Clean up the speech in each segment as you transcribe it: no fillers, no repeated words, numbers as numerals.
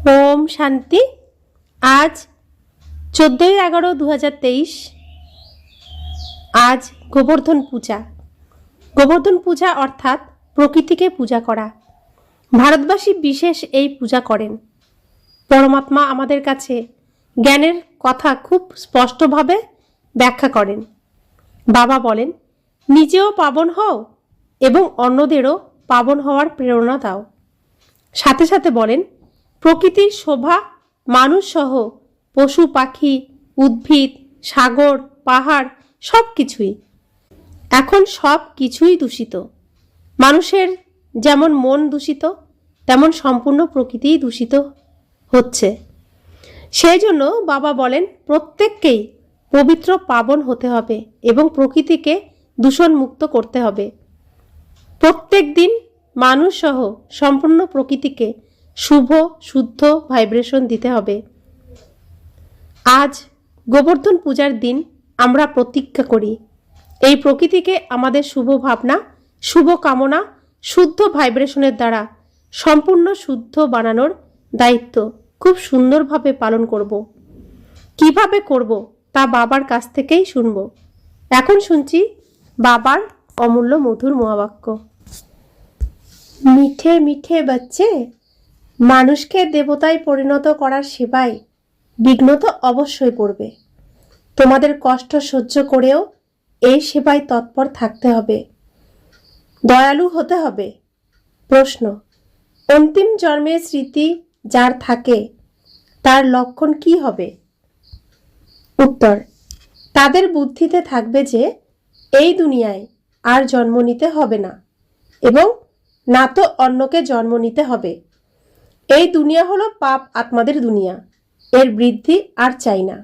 ওম শান্তি। আজ 14/11/2023। আজ গোবর্ধন পূজা। গোবর্ধন পূজা অর্থাৎ প্রকৃতিকে পূজা করা। ভারতবাসী বিশেষ এই পূজা করেন। পরমাত্মা আমাদের কাছে জ্ঞানের কথা খুব স্পষ্টভাবে ব্যাখ্যা করেন। বাবা বলেন, নিজেও পাবন হও এবং অন্যদেরও পাবন হওয়ার প্রেরণা দাও। সাথে সাথে বলেন, প্রকৃতির শোভা মানুষ সহ পশু পাখি, উদ্ভিদ, সাগর, পাহাড় সব কিছুই, এখন সব কিছুই দূষিত। মানুষের যেমন মন দূষিত, তেমন সম্পূর্ণ প্রকৃতিই দূষিত হচ্ছে। সেই জন্য বাবা বলেন, প্রত্যেককেই পবিত্র পাবন হতে হবে এবং প্রকৃতিকে দূষণমুক্ত করতে হবে। প্রত্যেক দিন মানুষ সহ সম্পূর্ণ প্রকৃতিকে শুভ শুদ্ধ ভাইব্রেশন দিতে হবে। আজ গোবর্ধন পূজার দিন আমরা প্রতিজ্ঞা করি, এই প্রকৃতিকে আমাদের শুভ ভাবনা, শুভ কামনা, শুদ্ধ ভাইব্রেশনের দ্বারা সম্পূর্ণ শুদ্ধ বানানোর দায়িত্ব খুব সুন্দরভাবে পালন করব। কিভাবে করব তা বাবার কাছ থেকেই শুনব। এখন শুনছি বাবার অমূল্য মধুর মহাবাক্য। মিঠে মিঠে বাচ্চে, মানুষকে দেবতায় পরিণত করার সেবায় বিঘ্ন তো অবশ্যই পড়বে। তোমাদের কষ্ট সহ্য করেও এই সেবায় তৎপর থাকতে হবে, দয়ালু হতে হবে। প্রশ্ন, অন্তিম জন্মের স্মৃতি যার থাকে তার লক্ষণ কি হবে? উত্তর, তাদের বুদ্ধিতে থাকবে যে এই দুনিয়ায় আর জন্ম নিতে হবে না এবং না তো অন্যকে জন্ম নিতে হবে। এই দুনিয়া হলো পাপ আত্মাদের দুনিয়া, এর বৃদ্ধি আর চাই না।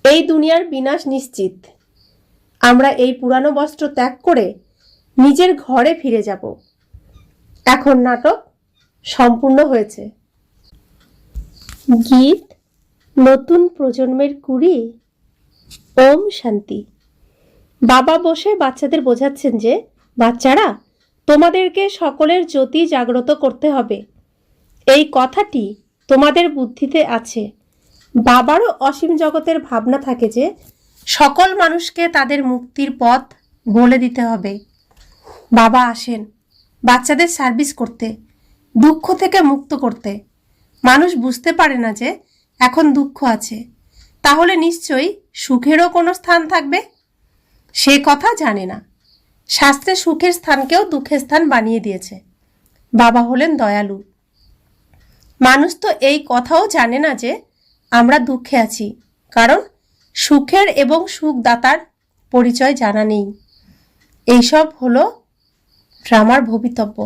এই দুনিয়ার বিনাশ নিশ্চিত। আমরা এই পুরানো বস্ত্র ত্যাগ করে নিজের ঘরে ফিরে যাব। এখন নাটক সম্পূর্ণ হয়েছে। গীত, নতুন প্রজন্মের কুড়ি। ওম শান্তি। বাবা বসে বাচ্চাদের বোঝাচ্ছেন যে, বাচ্চারা, তোমাদেরকে সকলের জ্যোতি জাগ্রত করতে হবে। এই কথাটি তোমাদের বুদ্ধিতে আছে। বাবারও অসীম জগতের ভাবনা থাকে যে সকল মানুষকে তাদের মুক্তির পথ বলে দিতে হবে। বাবা আসেন বাচ্চাদের সার্ভিস করতে, দুঃখ থেকে মুক্ত করতে। মানুষ বুঝতে পারে না যে এখন দুঃখ আছে, তাহলে নিশ্চয়ই সুখেরও কোনো স্থান থাকবে। সে কথা জানে না। শাস্ত্রে সুখের স্থানকেও দুঃখের স্থান বানিয়ে দিয়েছে। বাবা হলেন দয়ালু। মানুষ তো এই কথাও জানে না যে আমরা দুঃখে আছি, কারণ সুখের এবং সুখদাতার পরিচয় জানা নেই। এইসব হলো ড্রামার ভবিতব্য।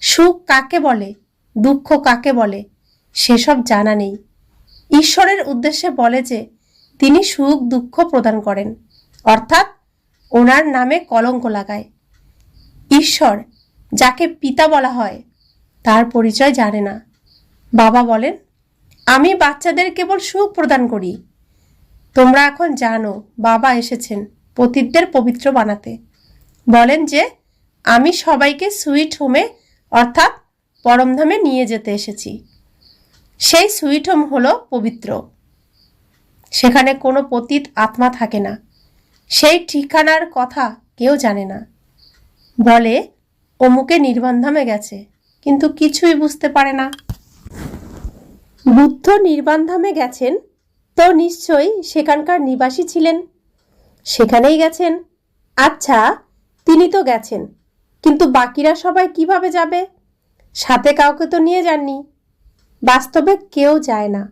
সুখ কাকে বলে, দুঃখ কাকে বলে, সেসব জানা নেই। ঈশ্বরের উদ্দেশ্যে বলে যে তিনি সুখ দুঃখ প্রদান করেন, অর্থাৎ ওনার নামে কলঙ্ক লাগায়। ঈশ্বর, যাকে পিতা বলা হয়, তার পরিচয় জানে না। বাবা বলেন, আমি বাচ্চাদের কেবল সুখ প্রদান করি। তোমরা এখন জানো বাবা এসেছেন পতিতদের পবিত্র বানাতে। বলেন যে আমি সবাইকে সুইট হোমে অর্থাৎ পরমধামে নিয়ে যেতে এসেছি। সেই সুইট হোম হলো পবিত্র। সেখানে কোনো পতিত আত্মা থাকে না। সেই ঠিকানার কথা কেউ জানে না। বলে অমুকে নির্বাণধামে গেছে, কিন্তু কিছুই বুঝতে পারে না। বুদ্ধ নির্বাণধামে গেছেন তো নিশ্চয়ই সেখানকার নিবাসী ছিলেন, সেখানেই গেছেন। আচ্ছা, তিনি তো গেছেন, কিন্তু বাকিরা সবাই কিভাবে যাবে? সাথে কাউকে তো নিয়ে যাননি। বাস্তবে কেউ যায় না।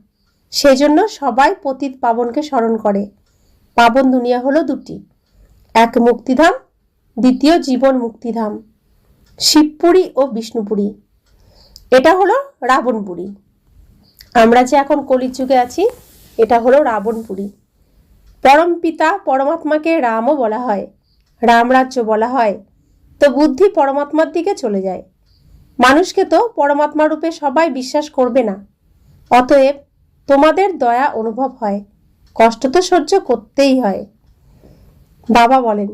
সেজন্য সবাই পতিত পাবনকে স্মরণ করে। পাবন দুনিয়া হলো দুটি, এক মুক্তিধাম, দ্বিতীয় জীবন মুক্তিধাম, শিবপুরী ও বিষ্ণুপুরী। এটা হলো রাবণপুরী। আমরা যে এখন কলিযুগে আছি, এটা হলো রাবণপুরী। পরম পিতা পরমাত্মাকে রামও বলা হয়, রামরাজ্য বলা হয়। তো বুদ্ধি পরমাত্মার দিকে চলে যায়। মানুষকে তো পরমাত্মা রূপে সবাই বিশ্বাস করবে না। অতএব তোমাদের দয়া অনুভব হয়, কষ্ট তো সহ্য করতেই হয়। বাবা বলেন,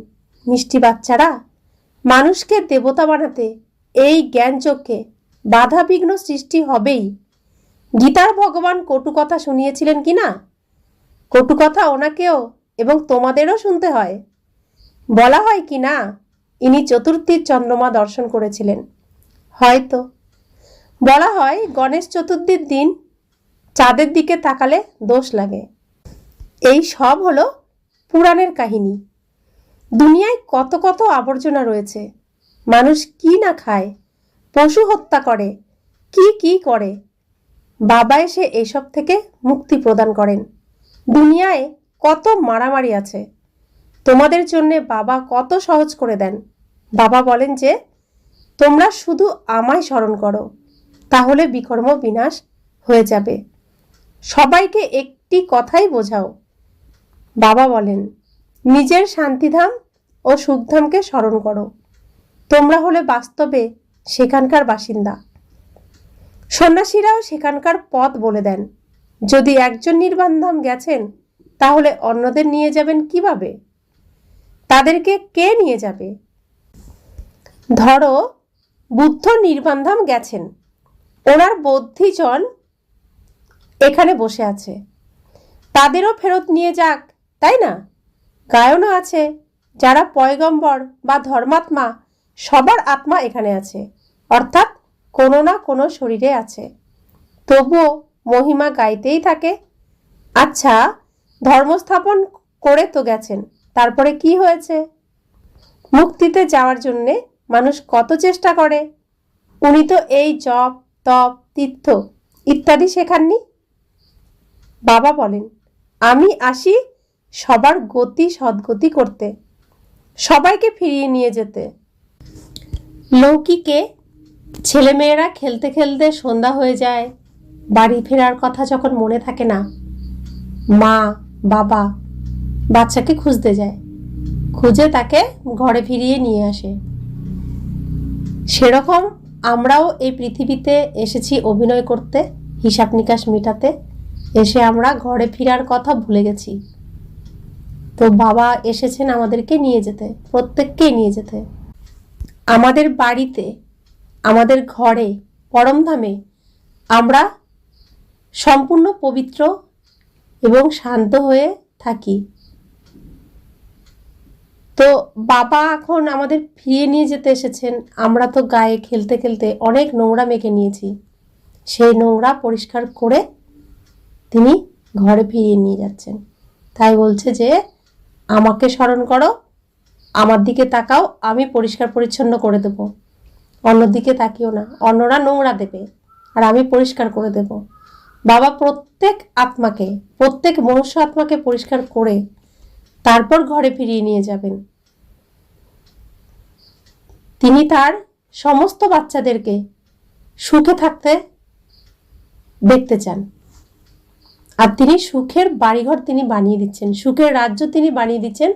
মিষ্টি বাচ্চারা, মানুষকে দেবতা বানাতে এই জ্ঞান চক্ষে বাধা বিঘ্ন সৃষ্টি হবেই। গীতার ভগবান কটু কথা শুনিয়েছিলেন কি না? কটু কথা ওনাকেও এবং তোমাদেরও শুনতে হয়। বলা হয় কি না ইনি চতুর্থীর চন্দ্রমা দর্শন করেছিলেন। হয়তো বলা হয় গণেশ চতুর্থীর দিন চাঁদের দিকে তাকালে দোষ লাগে। এই সব হলো পুরাণের কাহিনী। দুনিয়ায় কত কত আবর্জনা রয়েছে। মানুষ কি না খায়, পশু হত্যা করে, কি কি করে। বাবা এসে এসব থেকে মুক্তি প্রদান করেন। দুনিয়ায় কত মারামারি আছে, তোমাদের জন্যে বাবা কত সহজ করে দেন। বাবা বলেন যে তোমরা শুধু আমায় স্মরণ করো, তাহলে বিকর্ম বিনাশ হয়ে যাবে। সবাইকে একটি কথাই বোঝাও। বাবা বলেন নিজের শান্তিধাম ও সুখধামকে স্মরণ করো, তোমরা হলে বাস্তবে সেখানকার বাসিন্দা। সন্ন্যাসীরাও সেখানকার পথ বলে দেন। যদি একজন নির্বাণধাম গেছেন, তাহলে অন্যদের নিয়ে যাবেন কিভাবে? তাদেরকে কে নিয়ে যাবে? ধরো বুদ্ধ নির্বাণধাম গেছেন, ওনার বৌদ্ধিজন এখানে বসে আছে, তাদেরও ফেরত নিয়ে যাক, তাই না? গায়নও আছে, যারা পয়গম্বর বা ধর্মাত্মা, সবার আত্মা এখানে আছে, অর্থাৎ কোনো না কোনো শরীরে আছে, তবুও মহিমা গাইতেই থাকে। আচ্ছা, ধর্মস্থাপন করে তো গেছেন, তারপরে কি হয়েছে? মুক্তিতে যাওয়ার জন্যে মানুষ কত চেষ্টা করে। উনি তো এই জপ তপ তীর্থ ইত্যাদি শেখাননি। বাবা বলেন আমি আসি সবার গতি সদ্গতি করতে, সবাইকে ফিরিয়ে নিয়ে যেতে। লৌকিকে ছেলেমেয়েরা খেলতে খেলতে সন্ধ্যা হয়ে যায়, বাড়ি ফেরার কথা যখন মনে থাকে না, মা বাবা বাচ্চাকে খুঁজতে যায়, খুঁজে তাকে ঘরে ফিরিয়ে নিয়ে আসে। সেরকম আমরাও এই পৃথিবীতে এসেছি অভিনয় করতে, হিসাব নিকাশ মেটাতে। এসে আমরা ঘরে ফেরার কথা ভুলে গেছি। তো বাবা এসেছেন আমাদেরকে নিয়ে যেতে, প্রত্যেককেই নিয়ে যেতে। আমাদের বাড়িতে, আমাদের ঘরে, পরমধামে আমরা সম্পূর্ণ পবিত্র এবং শান্ত হয়ে থাকি। তো বাবা এখন আমাদের ফিরিয়ে নিয়ে যেতে এসেছেন। আমরা তো গায়ে খেলতে খেলতে অনেক নোংরা মেখে নিয়েছি, সেই নোংরা পরিষ্কার করে তিনি ঘরে ফিরিয়ে নিয়ে যাচ্ছেন। তাই বলছে যে আমাকে স্মরণ করো, আমার দিকে তাকাও, আমি পরিষ্কার পরিচ্ছন্ন করে দেব। অন্যদিকে তাকিও না, অন্যরা নোংরা দেবে আর আমি পরিষ্কার করে দেব। বাবা প্রত্যেক আত্মাকে, প্রত্যেক মনুষ্য আত্মাকে পরিষ্কার করে তারপর ঘরে ফিরিয়ে নিয়ে যাবেন। তিনি তার সমস্ত বাচ্চাদেরকে সুখে থাকতে দেখতে চান। আর তিনি সুখের বাড়িঘর তিনি বানিয়ে দিচ্ছেন, সুখের রাজ্য তিনি বানিয়ে দিচ্ছেন,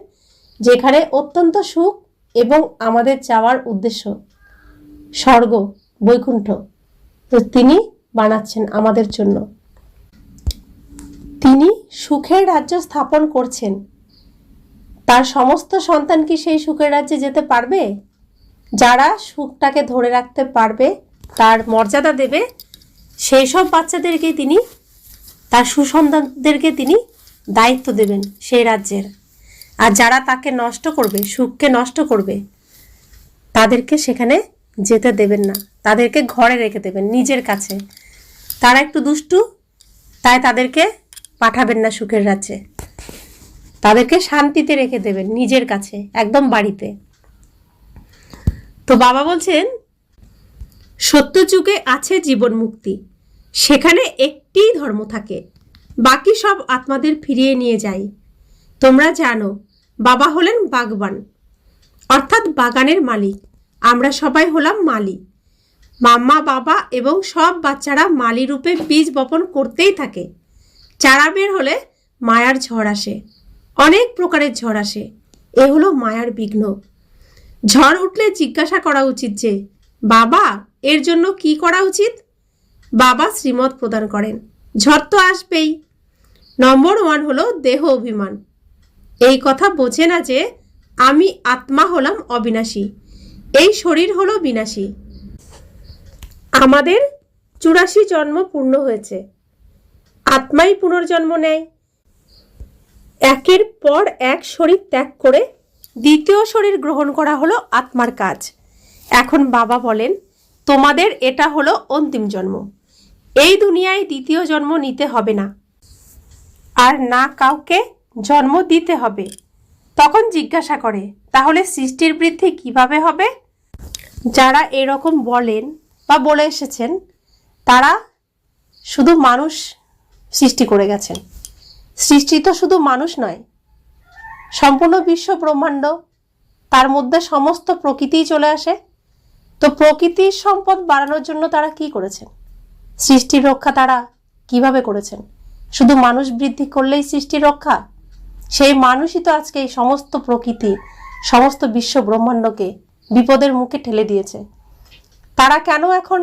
যেখানে অত্যন্ত সুখ এবং আমাদের যাওয়ার উদ্দেশ্য স্বর্গ, বৈকুণ্ঠ, তো তিনি বানাচ্ছেন আমাদের জন্য। তিনি সুখের রাজ্য স্থাপন করছেন। তার সমস্ত সন্তান কি সেই সুখের রাজ্যে যেতে পারবে? যারা সুখটাকে ধরে রাখতে পারবে, তার মর্যাদা দেবে, সেই সব বাচ্চাদেরকে তিনি, তার সুসন্তানদেরকে তিনি দায়িত্ব দেবেন সেই রাজ্যের। আর যারা তাকে নষ্ট করবে, সুখকে নষ্ট করবে, তাদেরকে সেখানে যেতে দেবেন না, তাদেরকে ঘরে রেখে দেবেন নিজের কাছে। তারা একটু দুষ্টু, তাই তাদেরকে পাঠাবেন না সুখের রাজ্যে, তাদেরকে শান্তিতে রেখে দেবেন নিজের কাছে, একদম বাড়িতে। তো বাবা বলছেন সত্যযুগে আছে জীবন মুক্তি, সেখানে একটিই ধর্ম থাকে, বাকি সব আত্মাদের ফিরিয়ে নিয়ে যায়। তোমরা জানো বাবা হলেন বাগবান, অর্থাৎ বাগানের মালিক। আমরা সবাই হলাম মালি। মাম্মা, বাবা এবং সব বাচ্চারা মালি রূপে বীজ বপন করতেই থাকে। চারা বের হলে মায়ার ঝড় আসে, অনেক প্রকারের ঝড় আসে। এ হলো মায়ার বিঘ্ন। ঝড় উঠলে জিজ্ঞাসা করা উচিত যে বাবা এর জন্য কি করা উচিত। বাবা শ্রীমত প্রদান করেন। ঝড় তো আসবেই। নম্বর 1 হলো দেহ অভিমান। এই কথা বোঝে না যে আমি আত্মা হলাম অবিনাশী, এই শরীর হলো বিনাশী। আমাদের 84 জন্ম পূর্ণ হয়েছে। আত্মাই পুনর্জন্ম নেয়। একের পর এক শরীর ত্যাগ করে দ্বিতীয় শরীর গ্রহণ করা হলো আত্মার কাজ। এখন বাবা বলেন, তোমাদের এটা হলো অন্তিম জন্ম। এই দুনিয়ায় দ্বিতীয় জন্ম নিতে হবে না, আর না কাউকে জন্ম দিতে হবে। তখন জিজ্ঞাসা করে, তাহলে সৃষ্টির বৃদ্ধি কিভাবে হবে? যারা এরকম বলেন বা বলে এসেছেন, তারা শুধু মানুষ সৃষ্টি করে গেছেন। সৃষ্টি তো শুধু মানুষ নয়, সম্পূর্ণ বিশ্ব ব্রহ্মাণ্ড, তার মধ্যে সমস্ত প্রকৃতিই চলে আসে। তো প্রকৃতির সম্পদ বাড়ানোর জন্য তারা কি করেছেন? সৃষ্টির রক্ষা তারা কিভাবে করেছেন? শুধু মানুষ বৃদ্ধি করলেই সৃষ্টির রক্ষা? সেই মানুষই তো আজকে এই সমস্ত প্রকৃতি, সমস্ত বিশ্ব ব্রহ্মাণ্ডকে বিপদের মুখে ঠেলে দিয়েছে। তারা কেন এখন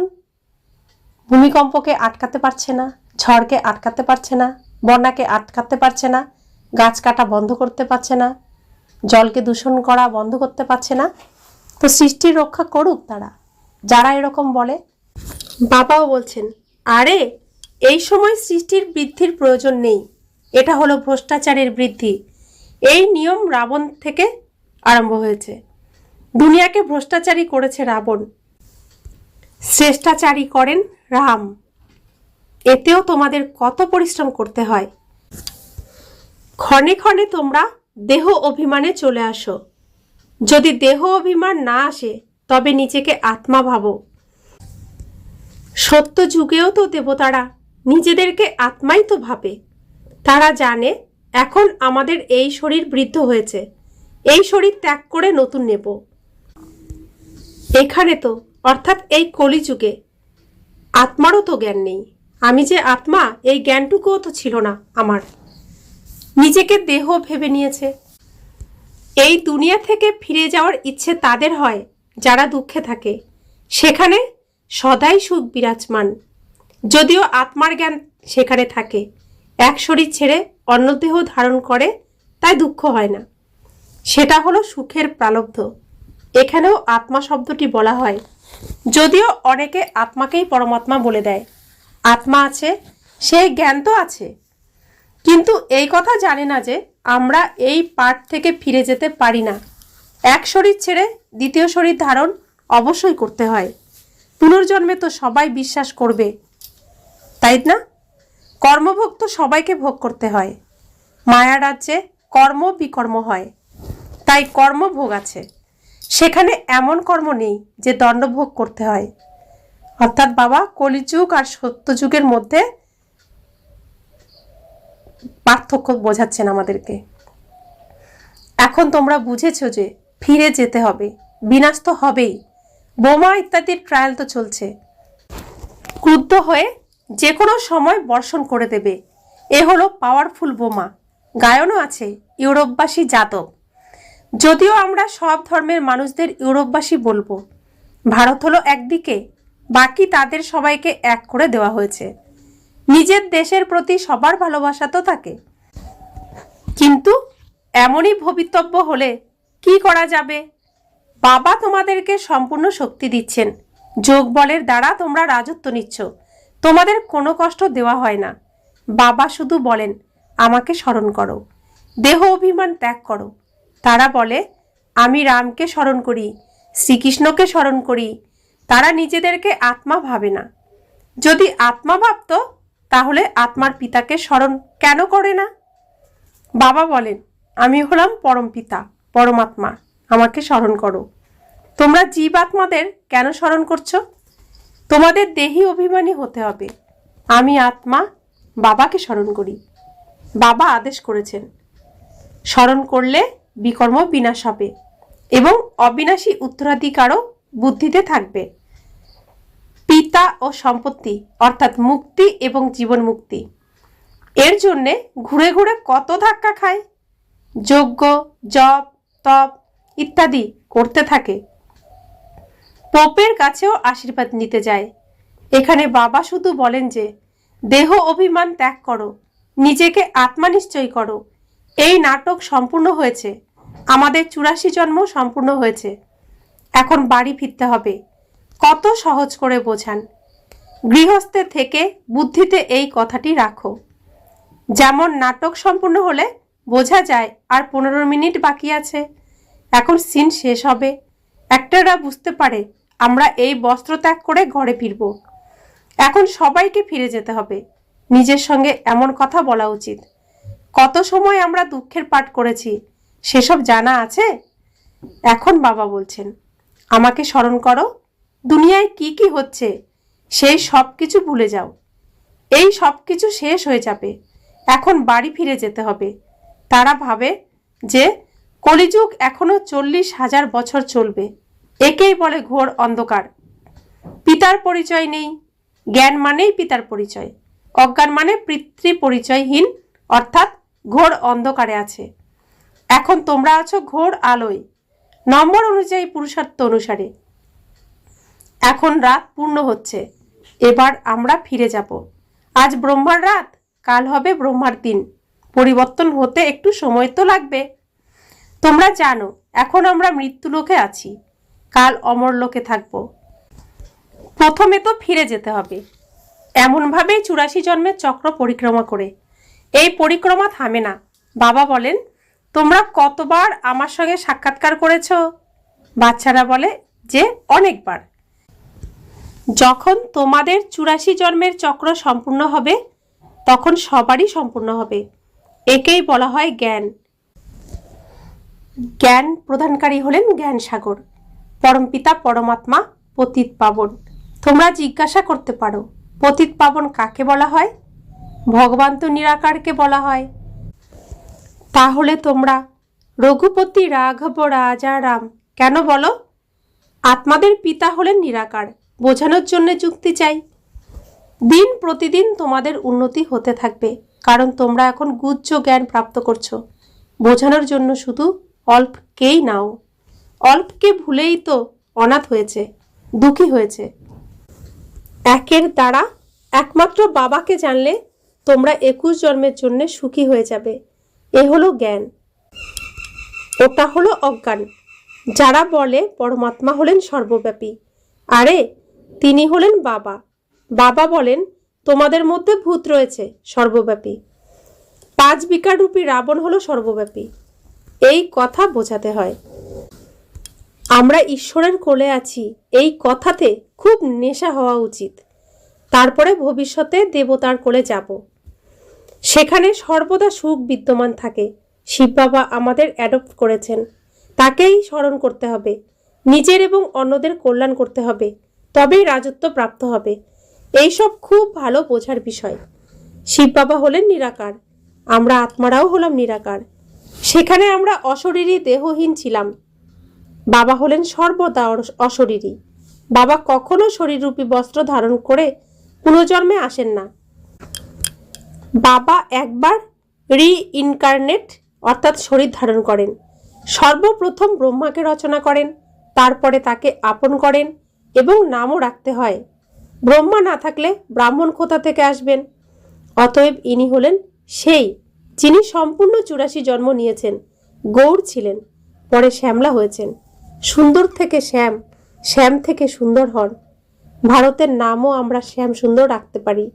ভূমিকম্পকে আটকাতে পারছে না, ঝড়কে আটকাতে পারছে না, বন্যাকে আটকাতে পারছে না, গাছ কাটা বন্ধ করতে পারছে না, জলকে দূষণ করা বন্ধ করতে পারছে না? তো সৃষ্টির রক্ষা করুক তারা, যারা এরকম বলে। বাবাও বলছেন, আরে এই সময় সৃষ্টির বৃদ্ধির প্রয়োজন নেই, এটা হলো ভ্রষ্টাচারের বৃদ্ধি। এই নিয়ম রাবণ থেকে আরম্ভ হয়েছে। দুনিয়াকে ভ্রষ্টাচারী করেছে রাবণ, শ্রেষ্টাচারী করেন রাম। এতেও তোমাদের কত পরিশ্রম করতে হয়। ক্ষণে ক্ষণে তোমরা দেহ অভিমানে চলে আসো। যদি দেহ অভিমান না আসে, তবে নিজেকে আত্মা ভাবো। সত্য যুগেও তো দেবতারা নিজেদেরকে আত্মাই তো ভাবে। তারা জানে এখন আমাদের এই শরীর বৃদ্ধ হয়েছে, এই শরীর ত্যাগ করে নতুন নেব। এখানে তো অর্থাৎ এই কলিযুগে আত্মারও তো জ্ঞান নেই। আমি যে আত্মা, এই জ্ঞানটুকুও তো ছিল না আমার। নিজেকে দেহ ভেবে নিয়েছে। এই দুনিয়া থেকে ফিরে যাওয়ার ইচ্ছে তাদের হয় যারা দুঃখে থাকে। সেখানে সদাই সুখ বিরাজমান। যদিও আত্মার জ্ঞান সেখানে থাকে, এক শরীর ছেড়ে অন্য দেহ ধারণ করে, তাই দুঃখ হয় না। সেটা হলো সুখের প্রালব্ধ। এখানেও আত্মা শব্দটি বলা হয়, যদিও অনেকে আত্মাকেই পরমাত্মা বলে দেয়। আত্মা আছে, সেই জ্ঞান তো আছে, কিন্তু এই কথা জানে না যে আমরা এই পার্ট থেকে ফিরে যেতে পারি না। এক শরীর ছেড়ে দ্বিতীয় শরীর ধারণ অবশ্যই করতে হয়। পুনর্জন্মে তো সবাই বিশ্বাস করবে, তাই না? কর্মভোগ তো সবাইকে ভোগ করতে হয়। মায়া রাজ্যে কর্ম বিকর্ম হয়, তাই কর্মভোগ আছে। সেখানে এমন কর্ম নেই যে দণ্ডভোগ করতে হয়। অর্থাৎ বাবা কলিযুগ আর সত্যযুগের মধ্যে পার্থক্য বোঝাচ্ছেন আমাদেরকে। এখন তোমরা বুঝেছো যে ফিরে যেতে হবে, বিনাশ তো হবেই। বোমা ইত্যাদির ট্রায়াল তো চলছে। ক্রুদ্ধ হয়ে যে কোনো সময় বর্ষণ করে দেবে, এ হলো পাওয়ারফুল বোমা। গায়নও আছে ইউরোপবাসী যাদব। যদিও আমরা সব ধর্মের মানুষদের ইউরোপবাসী বলবো। ভারত হলো একদিকে, বাকি তাদের সবাইকে এক করে দেওয়া হয়েছে। নিজের দেশের প্রতি সবার ভালোবাসা তো থাকে, কিন্তু এমনই ভবিতব্য হলে কি করা যাবে? বাবা তোমাদেরকে সম্পূর্ণ শক্তি দিচ্ছেন। যোগ বলের দ্বারা তোমরা রাজত্ব নিচ্ছ। তোমাদের কোনো কষ্ট দেওয়া হয় না। বাবা শুধু বলেন, আমাকে স্মরণ করো, দেহ অভিমান ত্যাগ করো। তারা বলে, আমি রামকে স্মরণ করি, শ্রীকৃষ্ণকে স্মরণ করি। তারা নিজেদেরকে আত্মা ভাবে না। যদি আত্মা ভাবত, তাহলে আত্মার পিতাকে স্মরণ কেন করে না? বাবা বলেন, আমি হলাম পরম পিতা, পরমাত্মা, আমাকে স্মরণ করো। তোমরা জীব আত্মাদের কেন স্মরণ করছো? তোমাদের দেহি অভিমানী হতে হবে। আমি আত্মা, বাবাকে স্মরণ করি। বাবা আদেশ করেছেন, স্মরণ করলে বিকর্ম বিনাশ হবে এবং অবিনাশী উত্তরাধিকারও বুদ্ধিতে থাকবে। পিতা ও সম্পত্তি অর্থাৎ মুক্তি এবং জীবন মুক্তি, এর জন্যে ঘুরে ঘুরে কত ধাক্কা খায়। যজ্ঞ, জপ, তপ ইত্যাদি করতে থাকে। পোপের কাছেও আশীর্বাদ নিতে যায়। এখানে বাবা শুধু বলেন যে দেহ অভিমান ত্যাগ করো, নিজেকে আত্মা নিশ্চয় করো। এই নাটক সম্পূর্ণ হয়েছে, আমাদের 84 জন্ম সম্পূর্ণ হয়েছে। এখন বাড়ি ফিরতে হবে। কত সহজ করে বোঝান, গৃহস্থে থেকে বুদ্ধিতে এই কথাটি রাখো। যেমন নাটক সম্পূর্ণ হলে বোঝা যায় আর 15 মিনিট বাকি আছে, এখন সিন শেষ হবে। অ্যাক্টররা বুঝতে পারে আমরা এই বস্ত্র ত্যাগ করে ঘরে ফিরব। এখন সবাইকে ফিরে যেতে হবে। নিজের সঙ্গে এমন কথা বলা উচিত, কত সময় আমরা দুঃখের পাঠ করেছি সেসব জানা আছে? এখন বাবা বলছেন, আমাকে স্মরণ করো, দুনিয়ায় কি কি হচ্ছে সেই সব কিছু ভুলে যাও। এই সব কিছু শেষ হয়ে যাবে, এখন বাড়ি ফিরে যেতে হবে। তারা ভাবে যে কলিযুগ এখনো 40,000 বছর চলবে। একেই বলে ঘোর অন্ধকার। পিতার পরিচয় নেই, জ্ঞান মানেই পিতার পরিচয়। অজ্ঞান মানে পিতৃ পরিচয়হীন, অর্থাৎ ঘোর অন্ধকারে আছে। এখন তোমরা আছো ঘোর আলোয়, নম্বর অনুযায়ী পুরুষার্থ অনুসারে। এখন রাত পূর্ণ হচ্ছে, এবার আমরা ফিরে যাব। আজ ব্রহ্মার রাত, কাল হবে ব্রহ্মার দিন। পরিবর্তন হতে একটু সময় তো লাগবে। তোমরা জানো এখন আমরা মৃত্যু লোকে আছি, কাল অমর লোকে থাকবো। প্রথমে তো ফিরে যেতে হবে, এমনভাবেই 84 জন্মের চক্র পরিক্রমা করে। এই পরিক্রমা থামে না। বাবা বলেন, তোমরা কতবার আমার সঙ্গে সাক্ষাৎকার করেছ? বাচ্চারা বলে যে অনেকবার। যখন তোমাদের 84 জন্মের চক্র সম্পূর্ণ হবে তখন সবারই সম্পূর্ণ হবে। একেই বলা হয় জ্ঞান। জ্ঞান প্রদানকারী হলেন জ্ঞান সাগর, পরমপিতা পরমাত্মা, পতিত পাবন। তোমরা জিজ্ঞাসা করতে পারো, পতিত পাবন কাকে বলা হয়? ভগবান তো নিরাকারকে বলা হয়। তাহলে তোমরা রঘুপতি রাঘব রাজা রাম কেন বলো? আত্মাদের পিতা হলেন নিরাকার, বোঝানোর জন্য যুক্তি চাই। দিন প্রতিদিন তোমাদের উন্নতি হতে থাকবে, কারণ তোমরা এখন গুহ্য জ্ঞান প্রাপ্ত করছো। বোঝানোর জন্য শুধু অল্পকেই নাও। অল্পকে ভুলেই তো অনাথ হয়েছে, দুঃখী হয়েছে। একের দ্বারা একমাত্র বাবাকে জানলে তোমরা 21 জন্মের জন্য সুখী হয়ে যাবে। এ হলো জ্ঞান, ওটা হলো অজ্ঞান। যারা বলে পরমাত্মা হলেন সর্বব্যাপী, আরে তিনি হলেন বাবা। বাবা বলেন তোমাদের মধ্যে ভূত রয়েছে সর্বব্যাপী। 5 বিকার রূপী রাবণ হলো সর্বব্যাপী। এই কথা বোঝাতে হয়। আমরা ঈশ্বরের কোলে আছি, এই কথাতে খুব নেশা হওয়া উচিত। তারপরে ভবিষ্যতে দেবতার কোলে যাব, সেখানে সর্বদা সুখ বিদ্যমান থাকে। শিব বাবা আমাদের অ্যাডপ্ট করেছেন, তাকেই স্মরণ করতে হবে। নিজের এবং অন্যদের কল্যাণ করতে হবে, তবেই রাজত্ব প্রাপ্ত হবে। এইসব খুব ভালো বোঝার বিষয়। শিব বাবা হলেন নিরাকার, আমরা আত্মারাও হলাম নিরাকার। সেখানে আমরা অশরীরী দেহহীন ছিলাম। বাবা হলেন সর্বদা অশরীরী। বাবা কখনো শরীররূপী বস্ত্র ধারণ করে পুনর্জন্মে আসেন না। বাবা একবার রিইনকার্নেট অর্থাৎ শরীর ধারণ করেন। সর্বপ্রথম ব্রহ্মাকে রচনা করেন, তারপরে তাকে আপন করেন এবং নামও রাখতে হয়। ব্রহ্মা না থাকলে ব্রাহ্মণ কোথা থেকে আসবেন? অতএব ইনি হলেন সেই যিনি সম্পূর্ণ 84 জন্ম নিয়েছেন। গৌর ছিলেন, পরে শ্যামলা হয়েছেন। সুন্দর থেকে শ্যাম, শ্যাম থেকে সুন্দর হন। ভারতের নামও আমরা শ্যাম সুন্দর রাখতে পারি।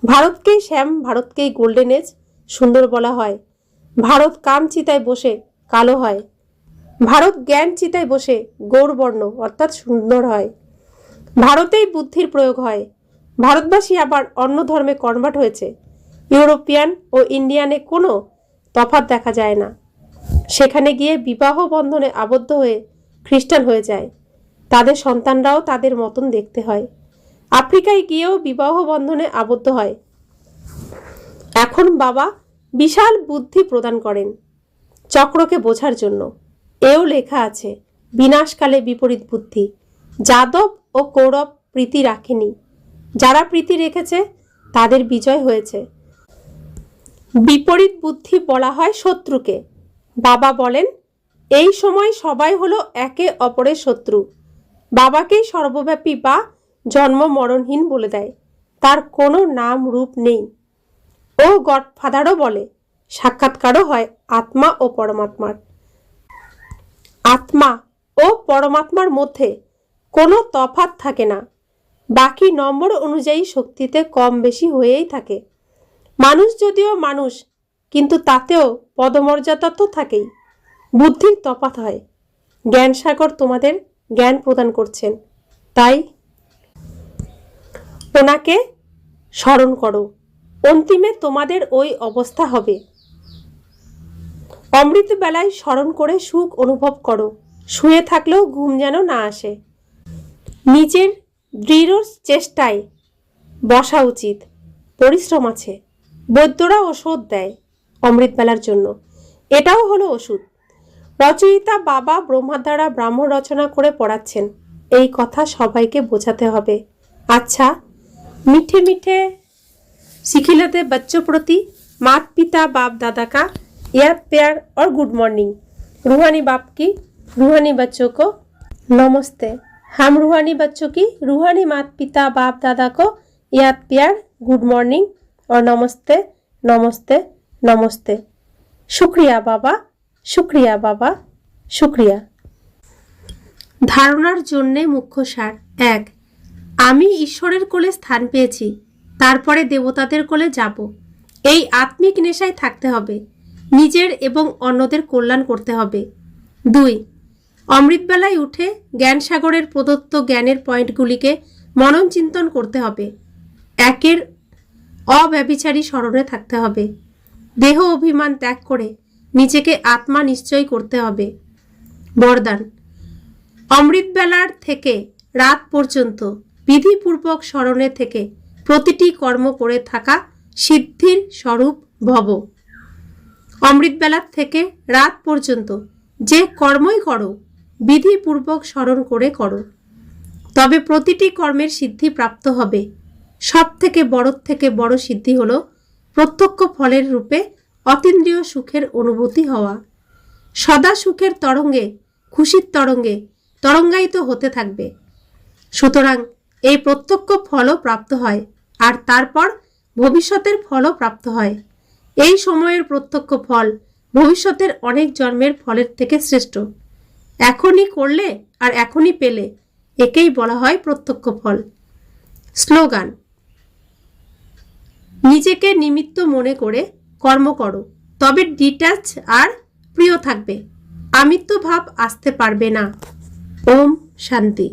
ভারতকেই শ্যাম, ভারতকেই গোল্ডেন এজ সুন্দর বলা হয়। ভারত কাম চিতায় বসে কালো হয়, ভারত জ্ঞান চিতায় বসে গৌরবর্ণ অর্থাৎ সুন্দর হয়। ভারতেই বুদ্ধির প্রয়োগ হয়। ভারতবাসী আবার অন্য ধর্মে কনভার্ট হয়েছে। ইউরোপিয়ান ও ইন্ডিয়ানে কোনো তফাৎ দেখা যায় না। সেখানে গিয়ে বিবাহ বন্ধনে আবদ্ধ হয়ে খ্রিস্টান হয়ে যায়। তাদের সন্তানরাও তাদের মতন দেখতে হয়। আফ্রিকায় গিয়েও বিবাহ বন্ধনে আবদ্ধ হয়। এখন বাবা বিশাল বুদ্ধি প্রদান করেন চক্রকে বোঝার জন্য। এও লেখা আছে, বিনাশকালে বিপরীত বুদ্ধি। যাদব ও কৌরব প্রীতি রাখেনি, যারা প্রীতি রেখেছে তাদের বিজয় হয়েছে। বিপরীত বুদ্ধি বলা হয় শত্রুকে। বাবা বলেন এই সময় সবাই হলো একে অপরের শত্রু। বাবাকেই সর্বব্যাপী বা জন্ম মরণহীন বলে দেয়, তার কোনো নাম রূপ নেই। ও গডফাদারও বলে। সাক্ষাৎকারও হয় আত্মা ও পরমাত্মার। আত্মা ও পরমাত্মার মধ্যে কোনো তফাৎ থাকে না। বাকি নম্বর অনুযায়ী শক্তিতে কম বেশি হয়েই থাকে। মানুষ যদিও মানুষ, কিন্তু তাতেও পদমর্যাদা তো থাকেই। বুদ্ধির তফাৎ হয়। জ্ঞানসাগর তোমাদের জ্ঞান প্রদান করছেন, তাই ওনাকে স্মরণ করো। অন্তিমে তোমাদের ওই অবস্থা হবে। অমৃত বেলায় স্মরণ করে সুখ অনুভব করো। শুয়ে থাকলেও ঘুম যেন না আসে। নিজের দৃঢ় চেষ্টায় বসা উচিত। পরিশ্রম আছে। বৈদ্যরা ওষুধ দেয় অমৃতবেলার জন্য, এটাও হলো ওষুধ। রচয়িতা বাবা ব্রহ্মা দ্বারা ব্রাহ্মণ রচনা করে পড়াচ্ছেন, এই কথা সবাইকে বোঝাতে হবে। अच्छा, मीठे मीठे सिखिलते बच्चों प्रति माता पिता बाप दादा का याद प्यार और गुड मॉर्निंग। रूहानी बाप की रूहानी बच्चों को नमस्ते। हम रूहानी बच्चों की रूहानी माता पिता बाप दादा को याद प्यार गुड मॉर्निंग और नमस्ते नमस्ते नमस्ते। शुक्रिया बाबा, शुक्रिया बाबा, शुक्रिया। ধারণার জন্যে মুখ্য সার। 1, আমি ঈশ্বরের কোলে স্থান পেয়েছি, তারপরে দেবতাদের কোলে যাব। এই আত্মিক নেশায় থাকতে হবে। নিজের এবং অন্যদের কল্যাণ করতে হবে। 2, অমৃতবেলায় উঠে জ্ঞানসাগরের প্রদত্ত জ্ঞানের পয়েন্টগুলিকে মনন চিন্তন করতে হবে। 1 অব্যভিচারী স্মরণে থাকতে হবে। দেহ অভিমান ত্যাগ করে নিজেকে আত্মা নিশ্চয় করতে হবে। বরদান, অমৃতবেলার থেকে রাত পর্যন্ত বিধিপূর্বক স্মরণে থেকে প্রতিটি কর্ম করে থাকা সিদ্ধির স্বরূপ ভব। অমৃতবেলার থেকে রাত পর্যন্ত যে কর্মই করো বিধিপূর্বক স্মরণ করে করো, তবে প্রতিটি কর্মের সিদ্ধি প্রাপ্ত হবে। সব থেকে বড় সিদ্ধি হলো প্রত্যক্ষ ফলের রূপে অতীন্দ্রিয় সুখের অনুভূতি হওয়া। সদা সুখের তরঙ্গে, খুশির তরঙ্গে তরঙ্গায়িত হতে থাকবে। সুতরাং এই প্রত্যক্ষ ফলও প্রাপ্ত হয়, আর তারপর ভবিষ্যতের ফলও প্রাপ্ত হয়। এই সময়ের প্রত্যক্ষ ফল ভবিষ্যতের অনেক জন্মের ফলের থেকে শ্রেষ্ঠ। এখনই করলে আর এখনই পেলে, একেই বলা হয় প্রত্যক্ষ ফল। স্লোগান, নিজেকে নিমিত্ত মনে করে কর্ম করো, তবে ডিটাচ আর প্রিয় থাকবে। আমিত্ব ভাব আসতে পারবে না। ওম শান্তি।